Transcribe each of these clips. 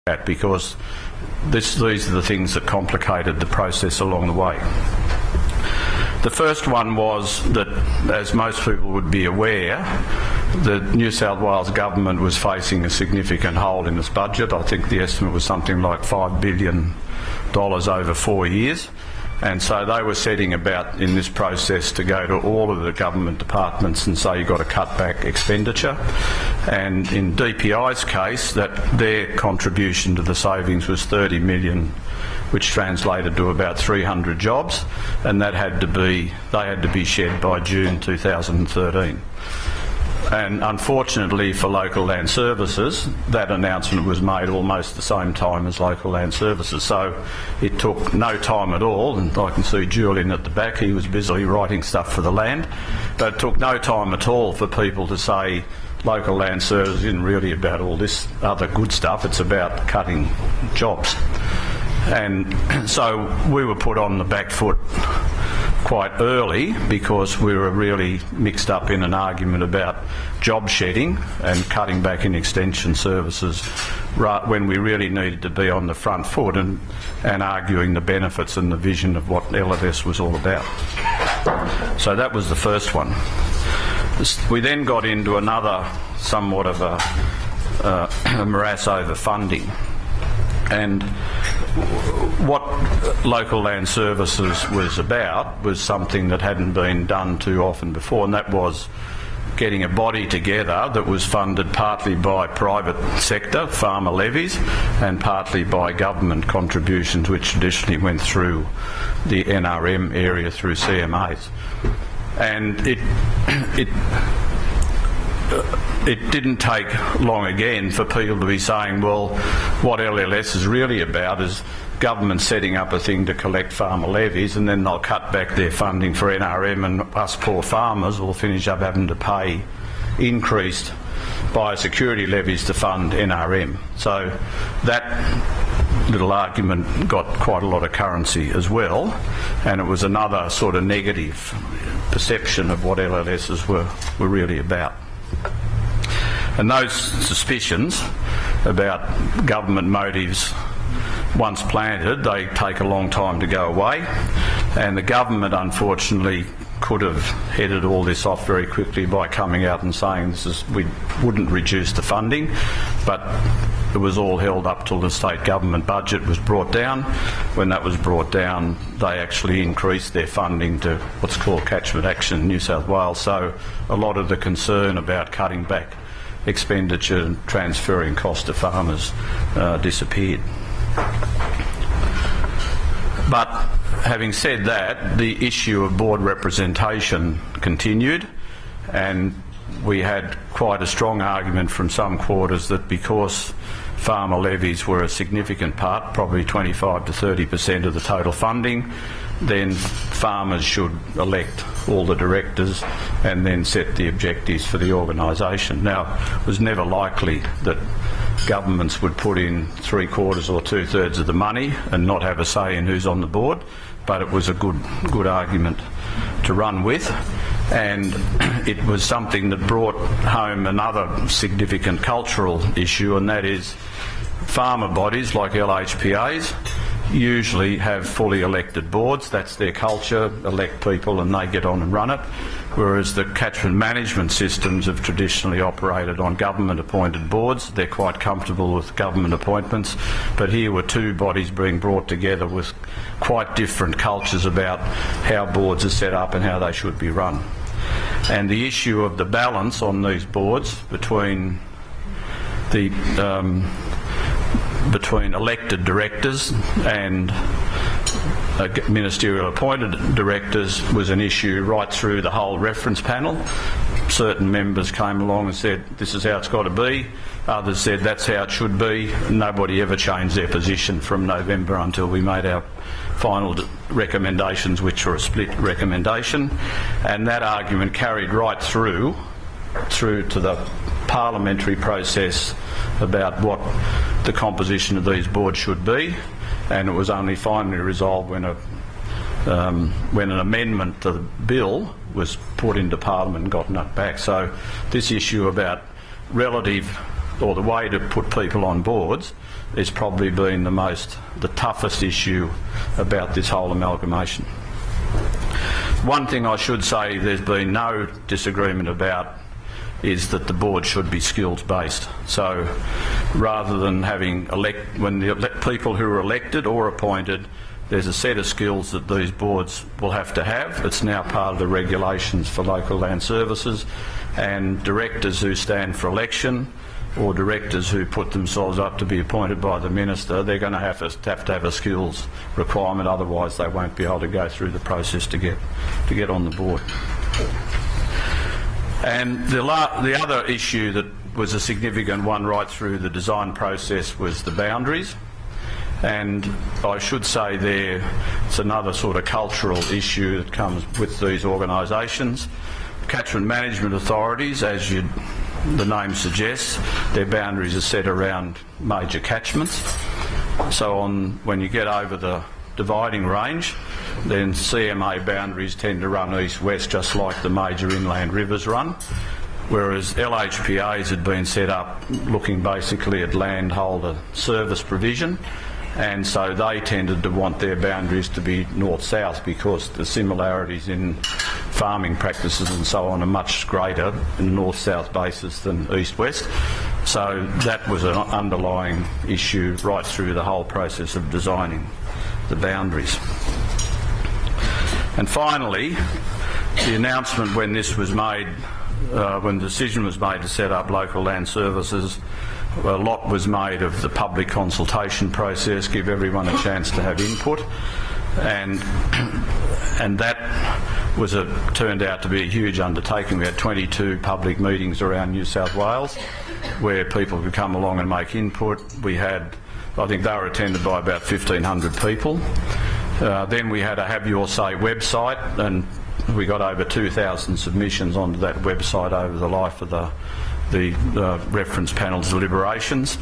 at, because these are the things that complicated the process along the way. The first one was that, as most people would be aware, the New South Wales government was facing a significant hole in its budget. I think the estimate was something like $5 billion over 4 years. And so they were setting about in this process to go to all of the government departments and say you've got to cut back expenditure. And in DPI's case, that their contribution to the savings was $30 million, which translated to about 300 jobs, and they had to be shed by June 2013. And unfortunately for Local Land Services, that announcement was made almost the same time as Local Land Services. So it took no time at all, and I can see Julian at the back, he was busily writing stuff for the land, but it took no time at all for people to say Local Land Services isn't really about all this other good stuff, it's about cutting jobs. And so we were put on the back foot quite early because we were really mixed up in an argument about job shedding and cutting back in extension services when we really needed to be on the front foot and arguing the benefits and the vision of what LFS was all about. So that was the first one. We then got into another somewhat of a morass over funding. And what Local Land Services was about was something that hadn't been done too often before, and that was getting a body together that was funded partly by private sector, farmer levies, and partly by government contributions, which traditionally went through the NRM area through CMAs. And it didn't take long again for people to be saying, well, what LLS is really about is government setting up a thing to collect farmer levies, and then they'll cut back their funding for NRM, and us poor farmers will finish up having to pay increased biosecurity levies to fund NRM. So that little argument got quite a lot of currency as well, and it was another sort of negative perception of what LLSs were really about. And those suspicions about government motives, once planted, they take a long time to go away, and the government unfortunately could have headed all this off very quickly by coming out and saying we wouldn't reduce the funding, but it was all held up till the state government budget was brought down. When that was brought down, they actually increased their funding to what's called Catchment Action in New South Wales, so a lot of the concern about cutting back expenditure and transferring cost to farmers disappeared. But having said that, the issue of board representation continued, and we had quite a strong argument from some quarters that because farmer levies were a significant part, probably 25 to 30% of the total funding, then farmers should elect all the directors and then set the objectives for the organisation. Now, it was never likely that governments would put in 3/4 or 2/3 of the money and not have a say in who's on the board, but it was a good argument to run with, and it was something that brought home another significant cultural issue, and that is farmer bodies like LHPAs usually have fully elected boards. That's their culture, elect people and they get on and run it, whereas the catchment management systems have traditionally operated on government appointed boards. They're quite comfortable with government appointments, but here were two bodies being brought together with quite different cultures about how boards are set up and how they should be run. And the issue of the balance on these boards between elected directors and ministerial appointed directors was an issue right through the whole reference panel. Certain members came along and said this is how it's got to be, others said that's how it should be. Nobody ever changed their position from November until we made our final recommendations, which were a split recommendation, and that argument carried right through to the parliamentary process about what the composition of these boards should be, and it was only finally resolved when an amendment to the bill was put into Parliament and got knocked back. So this issue about relative, or the way to put people on boards, is probably been the toughest issue about this whole amalgamation. One thing I should say there's been no disagreement about is that the board should be skills based. So rather than having when the people who are elected or appointed, there's a set of skills that these boards will have to have. It's now part of the regulations for local land services, and directors who stand for election or directors who put themselves up to be appointed by the minister, they're going to have a skills requirement, otherwise they won't be able to go through the process to get on the board. And the other issue that was a significant one right through the design process was the boundaries. And I should say it's another sort of cultural issue that comes with these organisations. Catchment management authorities, as the name suggests, their boundaries are set around major catchments. So when you get over the dividing range, then CMA boundaries tend to run east-west, just like the major inland rivers run, whereas LHPAs had been set up looking basically at landholder service provision, and so they tended to want their boundaries to be north-south because the similarities in farming practices and so on are much greater in a north-south basis than east-west. So that was an underlying issue right through the whole process of designing the boundaries. And finally, the announcement when this was made, when the decision was made to set up local land services, a lot was made of the public consultation process, give everyone a chance to have input, and that turned out to be a huge undertaking. We had 22 public meetings around New South Wales where people could come along and make input. We had, I think they were attended by about 1,500 people. Then we had a Have Your Say website, and we got over 2,000 submissions onto that website over the life of the reference panel's deliberations,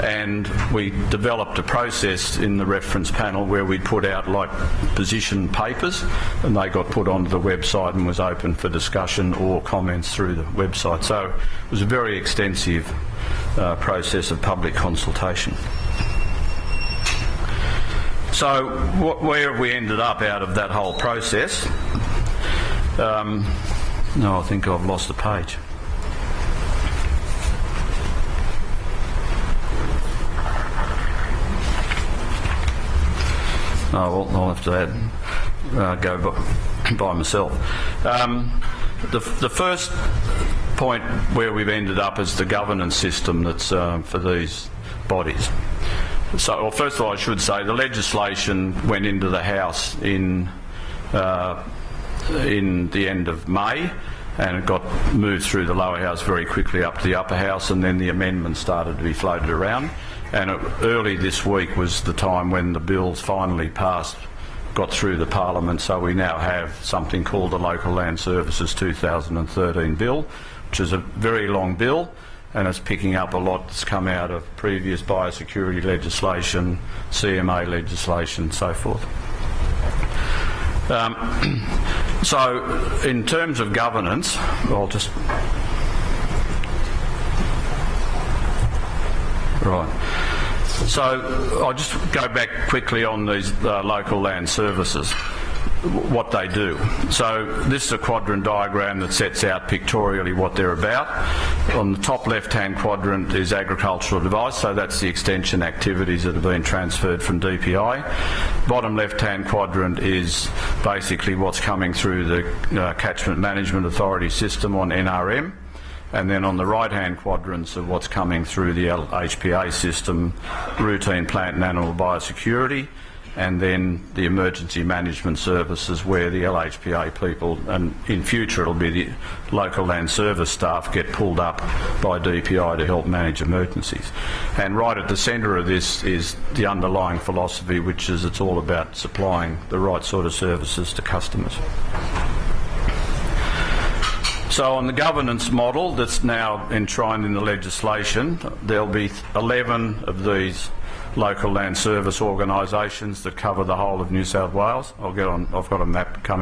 and we developed a process in the reference panel where we put out like position papers, and they got put onto the website and was open for discussion or comments through the website. So it was a very extensive process of public consultation. So where have we ended up out of that whole process? No, I think I've lost a page. Oh, well, I'll have to go by myself. The first point where we've ended up is the governance system that's for these bodies. So, well, first of all, I should say the legislation went into the House in the end of May, and it got moved through the lower house very quickly up to the upper house, and then the amendments started to be floated around. And early this week was the time when the bills finally passed, got through the Parliament, so we now have something called the Local Land Services 2013 bill, which is a very long bill, and it's picking up a lot that's come out of previous biosecurity legislation, CMA legislation and so forth. So in terms of governance, I'll just... Right. So I'll just go back quickly on these local land services, what they do. So this is a quadrant diagram that sets out pictorially what they're about. On the top left-hand quadrant is agricultural advice, so that's the extension activities that have been transferred from DPI. Bottom left-hand quadrant is basically what's coming through the Catchment Management Authority system on NRM. And then on the right-hand quadrants of what's coming through the LHPA system, routine plant and animal biosecurity, and then the emergency management services where the LHPA people, and in future it'll be the local land service staff, get pulled up by DPI to help manage emergencies. And right at the centre of this is the underlying philosophy, which is it's all about supplying the right sort of services to customers. So on the governance model that's now enshrined in the legislation, there'll be 11 of these local land service organisations that cover the whole of New South Wales. I've got a map coming.